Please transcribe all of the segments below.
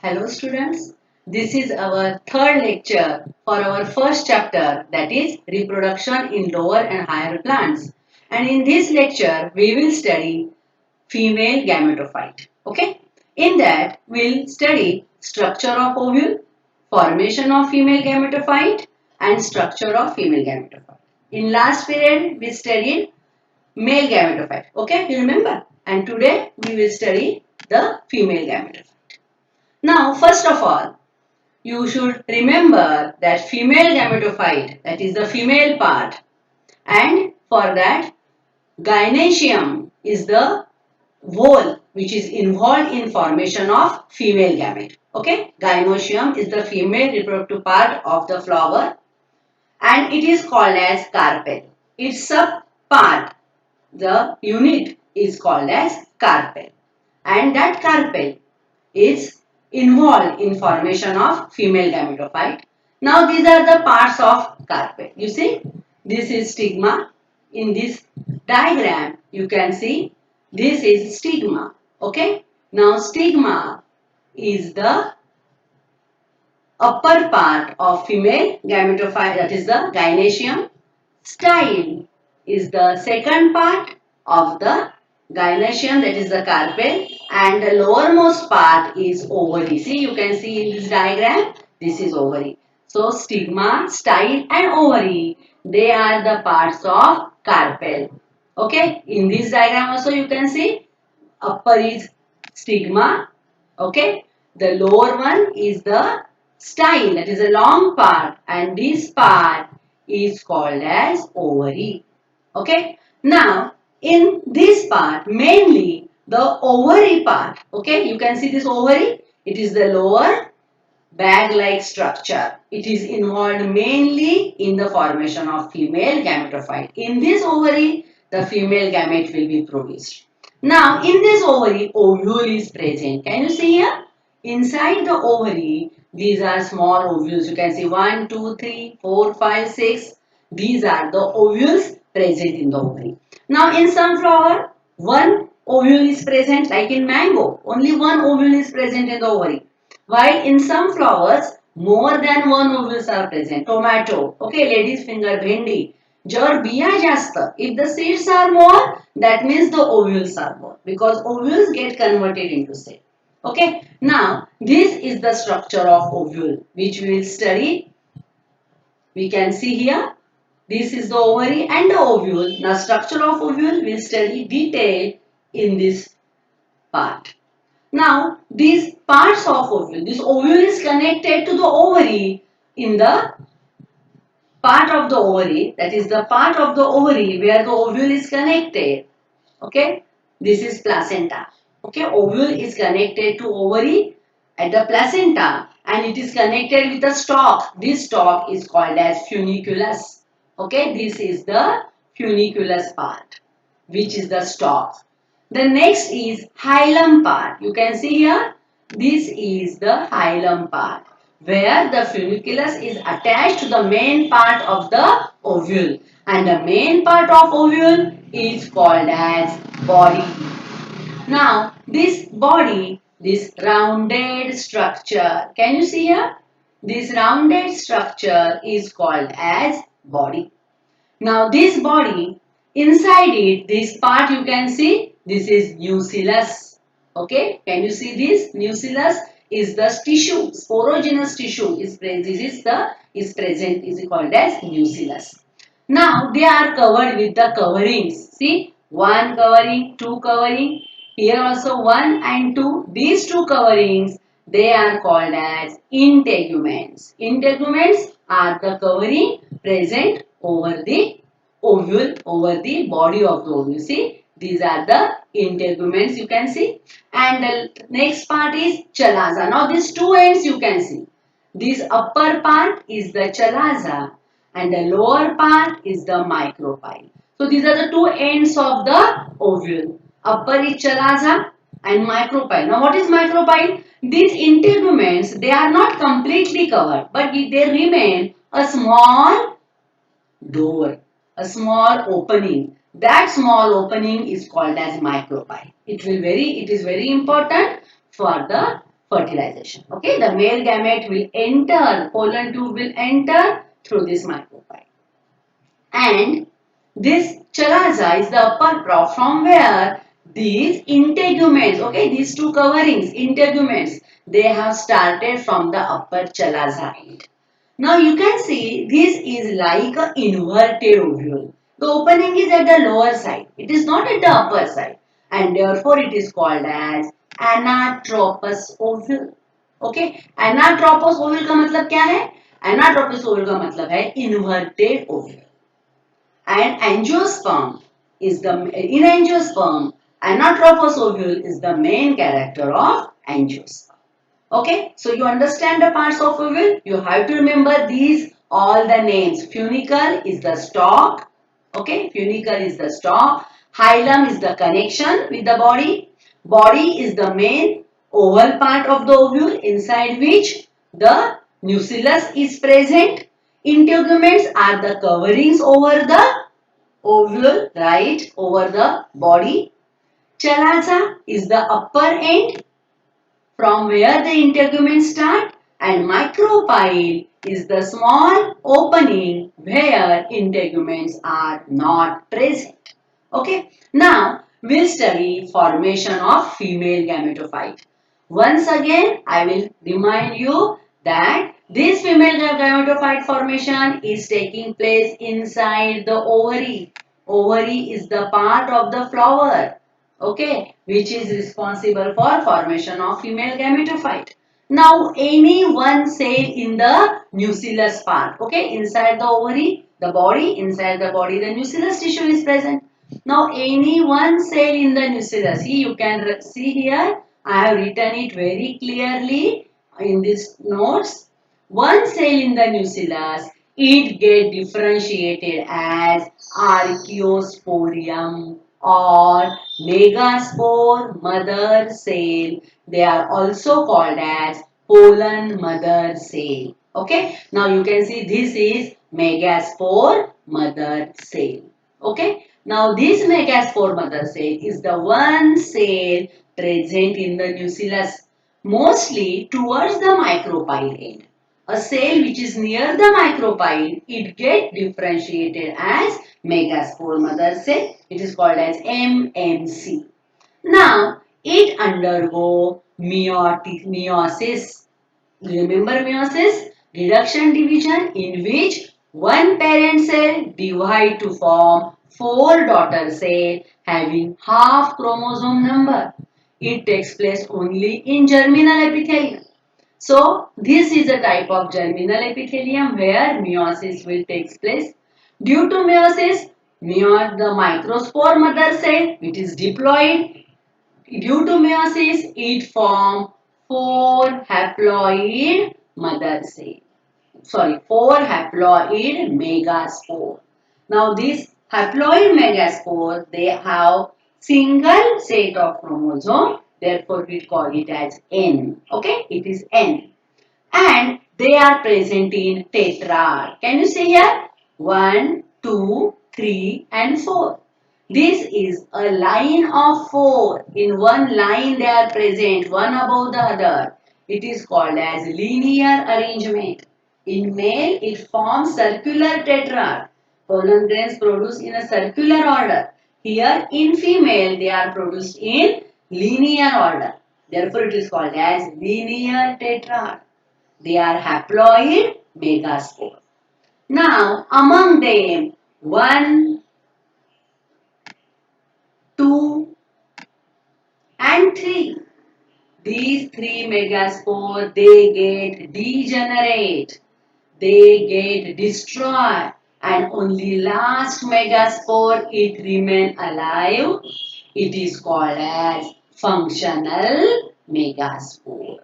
Hello students, this is our third lecture for our first chapter, that is reproduction in lower and higher plants. And in this lecture we will study female gametophyte. Okay? In that we'll study structure of ovule, formation of female gametophyte and structure of female gametophyte. In last period we studied male gametophyte. Okay, you remember? And today we will study the female gametophyte. Now, first of all, you should remember that female gametophyte, that is the female part, and for that, gynoecium is the wall which is involved in formation of female gamete. Okay, gynoecium is the female reproductive part of the flower, and it is called as carpel. Its sub part, the unit, is called as carpel, and that carpel is involved in formation of female gametophyte. Now these are the parts of carpel. You see, this is stigma. In this diagram, you can see this is stigma. Okay. Now stigma is the upper part of female gametophyte, that is the gynoecium. Style is the second part of the gynoecium, that is the carpel, and the lowermost part is ovary. See, you can see in this diagram, this is ovary. So stigma, style and ovary, they are the parts of carpel. Okay, in this diagram also you can see upper is stigma. Okay, the lower one is the style, that is a long part, and this part is called as ovary. Okay, now in this part mainly the ovary part, okay, you can see this ovary, it is the lower bag like structure. It is involved mainly in the formation of female gametophyte. In this ovary the female gamete will be produced. Now in this ovary ovule is present. Can you see here? Inside the ovary these are small ovules. You can see 1, 2, 3, 4, 5, 6. These are the ovules present in the ovary. Now in sunflower one ovule is present, like in mango. Only one ovule is present in the ovary. While in some flowers, more than one ovules are present. Tomato, okay, lady's finger, bhendi. Jor biya jasta. If the seeds are more, that means the ovules are more. Because ovules get converted into seed. Okay, now this is the structure of ovule which we will study. We can see here. This is the ovary and the ovule. Now structure of ovule we will study detail in this part. Now, these parts of ovule, this ovule is connected to the ovary in the part of the ovary, that is the part of the ovary where the ovule is connected. Okay, this is placenta. Okay, ovule is connected to ovary at the placenta and it is connected with the stalk. This stalk is called as funiculus. Okay, this is the funiculus part, which is the stalk. The next is hilum part. You can see here, this is the hilum part where the funiculus is attached to the main part of the ovule, and the main part of ovule is called as body. Now this body, this rounded structure, can you see here? This rounded structure is called as body. Now this body, inside it, this part you can see, this is nucellus. Okay, can you see this? Nucellus is the tissue, sporogenous tissue is present. Is present, is called as nucellus. Now they are covered with the coverings. See, one covering, two covering. Here also one and two. These two coverings, they are called as integuments. Integuments are the covering present over the ovule, over the body of the ovule. See, these are the integuments you can see. And the next part is chalaza. Now these two ends you can see. This upper part is the chalaza and the lower part is the micropyle. So these are the two ends of the ovule. Upper is chalaza and micropyle. Now what is micropyle? These integuments, they are not completely covered, but they remain a small door, a small opening. That small opening is called as micropyle. It is very important for the fertilization. Okay, the male gamete will enter, pollen tube will enter through this micropyle. And this chalaza is the upper crop from where these integuments, okay, these two coverings, integuments, they have started from the upper chalaza end. Now you can see this is like an inverted ovule. The opening is at the lower side. It is not at the upper side. And therefore it is called as anatropous ovule. Okay, anatropous ovule का मतलब क्या है? Anatropous ovule का मतलब है inverted ovule. And angiosperm is the in angiosperm, anatropous ovule is the main character of angiosperm. Okay, so you understand the parts of ovule. You have to remember these all the names. Funicle is the stalk. Okay, funicle is the stalk. Hilum is the connection with the body. Body is the main oval part of the ovule inside which the nucellus is present. Integuments are the coverings over the ovule, right, over the body. Chalaza is the upper end from where the integuments start, and micropyle is the small opening where integuments are not present. Okay, now we'll study formation of female gametophyte. Once again, I will remind you that this female gametophyte formation is taking place inside the ovary. Ovary is the part of the flower, okay, which is responsible for formation of female gametophyte. Now any one cell in the nucellus part, okay, inside the ovary, the body, inside the body the nucellus tissue is present. Now any one cell in the nucellus, see, you can see here I have written it very clearly in this notes. One cell in the nucellus, it get differentiated as archaeosporium or megaspore mother cell. They are also called as pollen mother cell. Okay, now you can see this is megaspore mother cell. Okay, now this megaspore mother cell is the one cell present in the nucellus, mostly towards the micropyle end. A cell which is near the micropyle, it get differentiated as megaspore mother cell. It is called as MMC. Now, it undergo meiosis. Remember meiosis? Reduction division in which one parent cell divide to form four daughter cell having half chromosome number. It takes place only in germinal epithelium. So, this is a type of germinal epithelium where meiosis will take place. Due to meiosis, the microspore mother cell, which is diploid. Due to meiosis, it forms four haploid mother cell. Sorry, four haploid megaspore. Now, these haploid megaspore, they have single set of chromosome. Therefore, we call it as N. Okay, it is N. And they are present in tetrad. Can you see here? 1, 2, 3 and 4. This is a line of 4. In one line they are present, one above the other. It is called as linear arrangement. In male, it forms circular tetrad. Pollen grains produced in a circular order. Here in female, they are produced in linear order. Therefore, it is called as linear tetrad. They are haploid megaspore. Now, among them, 1, 2 and 3. These three megaspore, they get degenerate. They get destroyed. And only last megaspore, it remain alive. It is called as functional megaspore.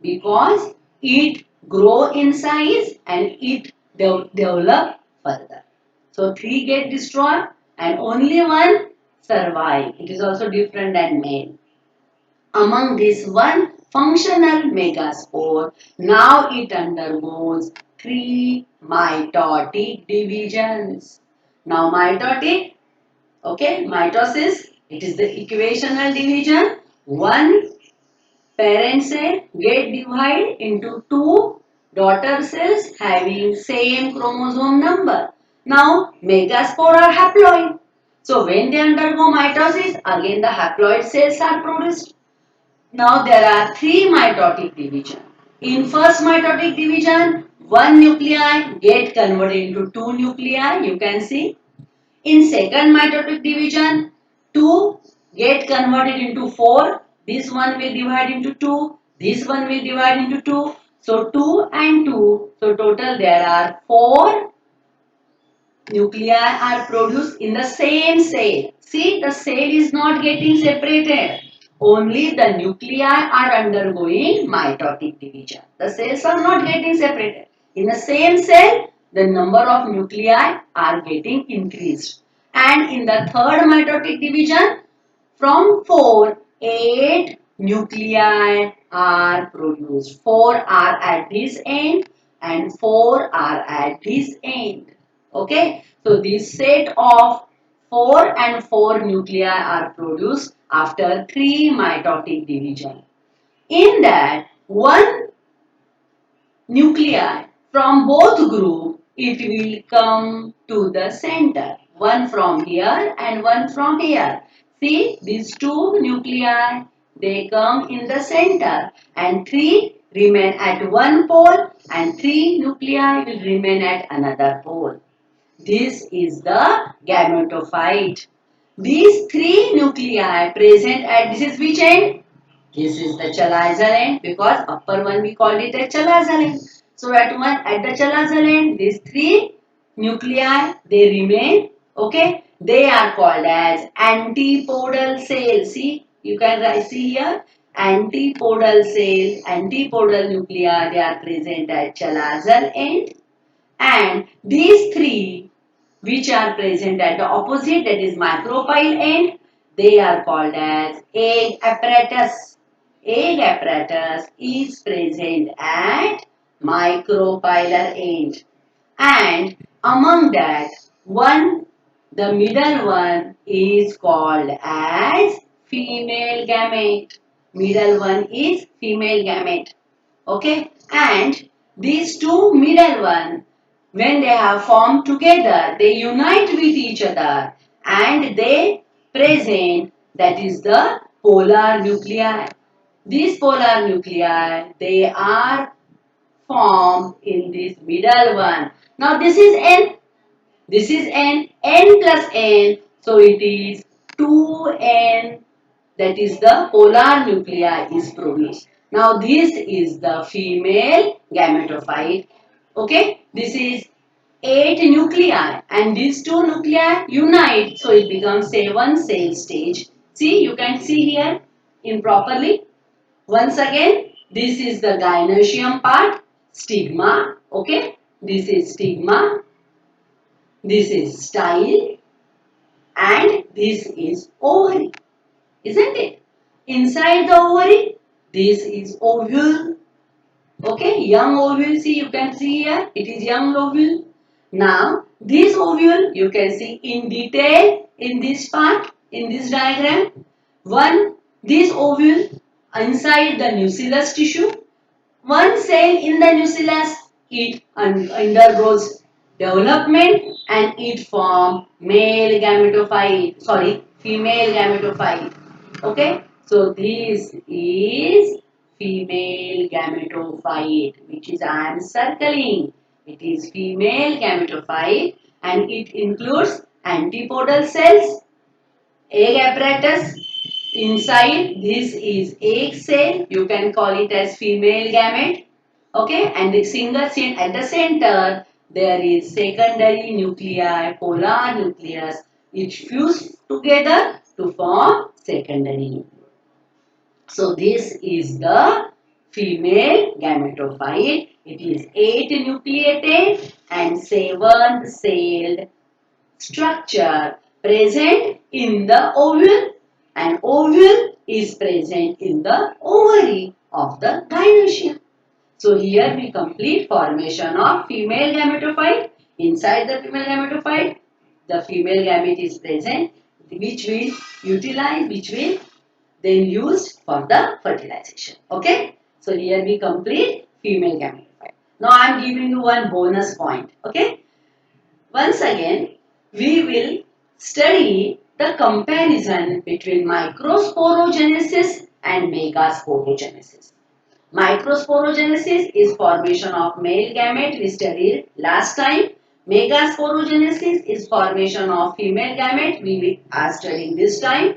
Because it grow in size and it develop further. So 3 get destroyed and only 1 survive. It is also different than male. Among this one functional megaspore, now it undergoes 3 mitotic divisions. Now mitotic, okay, mitosis, it is the equational division. One parent cell get divided into two daughter cells having same chromosome number. Now, megaspore are haploid. So, when they undergo mitosis, again the haploid cells are produced. Now, there are three mitotic division. In first mitotic division, one nuclei get converted into two nuclei. You can see in second mitotic division, 2 get converted into 4. This one will divide into 2. This one will divide into 2. So 2 and 2. So total there are 4 nuclei are produced in the same cell. See, the cell is not getting separated. Only the nuclei are undergoing mitotic division. The cells are not getting separated. In the same cell, the number of nuclei are getting increased. And in the third mitotic division, from 4, 8 nuclei are produced. 4 are at this end and 4 are at this end. Okay, so this set of 4 and 4 nuclei are produced after 3 mitotic division. In that, one nuclei from both group, it will come to the center. One from here and one from here. See, these two nuclei, they come in the center and 3 remain at one pole and 3 nuclei will remain at another pole. This is the gametophyte. These 3 nuclei present at, this is which end? This is the chalazo end because upper one we called it as chalazo end. So at the chalazo end, these 3 nuclei they remain. Okay, they are called as antipodal cells. See, you can see here antipodal cells, antipodal nuclei. They are present at chalazo end, and these 3 which are present at the opposite, that is micropyle end, they are called as egg apparatus. Egg apparatus is present at micropylar end. And among that, one, the middle one is called as female gamete. Middle one is female gamete. Okay, and these two middle one, when they have formed together, they unite with each other and they present, that is the polar nuclei. These polar nuclei, they are formed in this middle one. Now this is N, this is N plus N, so it is 2N, that is the polar nuclei is produced. Now this is the female gametophyte. Okay, this is 8 nuclei and these 2 nuclei unite, so it becomes 7 cell stage. See, you can see here in properly. Once again, this is the gynoecium part, stigma. Okay, this is stigma, this is style, and this is ovary. Isn't it? Inside the ovary, this is ovule. Okay, young ovule, see, you can see here, it is young ovule. Now, this ovule, you can see in detail in this part, in this diagram. One, this ovule inside the nucleus tissue. One cell in the nucleus, it undergoes development and it forms male gametophyte, sorry, female gametophyte. Okay, so this is female gametophyte, which is I am circling. It is female gametophyte and it includes antipodal cells, egg apparatus. Inside this is egg cell. You can call it as female gamete. Okay, and the single cell at the center there is secondary nuclei, polar nucleus. It fuse together to form secondary nucleus. So this is the female gametophyte. It is 8 nucleated and 7 celled structure present in the ovule, and ovule is present in the ovary of the gynoecium. So here we complete formation of female gametophyte. Inside the female gametophyte, the female gamete is present which will utilize, which will then used for the fertilization. Okay. So here we complete female gametophyte. Now I am giving you one bonus point. Okay. Once again, we will study the comparison between microsporogenesis and megasporogenesis. Microsporogenesis is formation of male gamete we studied last time. Megasporogenesis is formation of female gamete we are studying this time.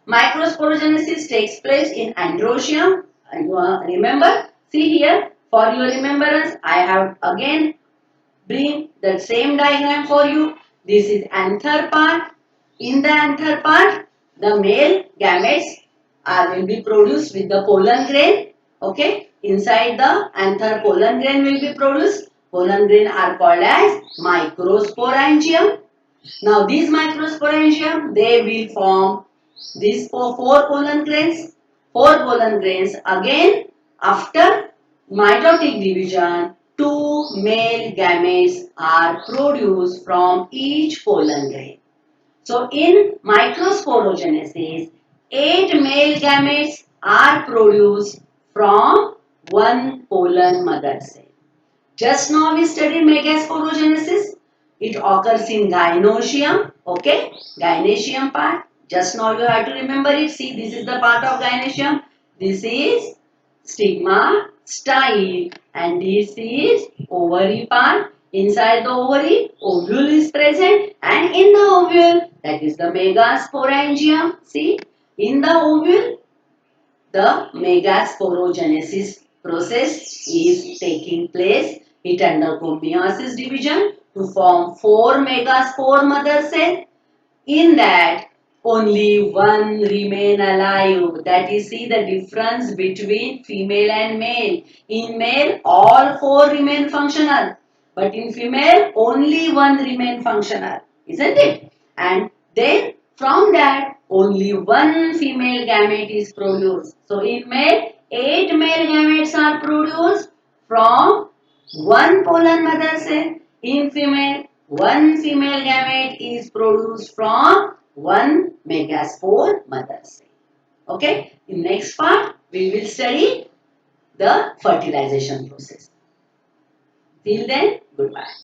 Microsporogenesis takes place in androecium. Remember, see here, for your remembrance, I have again bring the same diagram for you. This is anther part. In the anther part, the male gametes will be produced with the pollen grain. Okay. Inside the anther, pollen grain will be produced. Pollen grain are called as microsporangium. Now these microsporangium, they will form these four pollen grains. Four pollen grains again after mitotic division, two male gametes are produced from each pollen grain. So in microsporogenesis, 8 male gametes are produced from one pollen mother cell. Just now we studied megasporogenesis. It occurs in gynoecium. Okay, gynoecium part. Just now you have to remember it. See, this is the part of gynoecium. This is stigma, style, and this is ovary part. Inside the ovary, ovule is present, and in the ovule, that is the megasporangium. See, in the ovule, the megasporogenesis process is taking place. It undergoes meiosis division to form 4 megaspore mother cells. In that, only one remain alive. That is, see the difference between female and male. In male, all 4 remain functional. But in female, only one remain functional. Isn't it? And then from that, only one female gamete is produced. So in male, 8 male gametes are produced from one pollen mother cell. In female, one female gamete is produced from one megaspore mother cell. Okay. In next part, we will study the fertilization process. Till then, goodbye.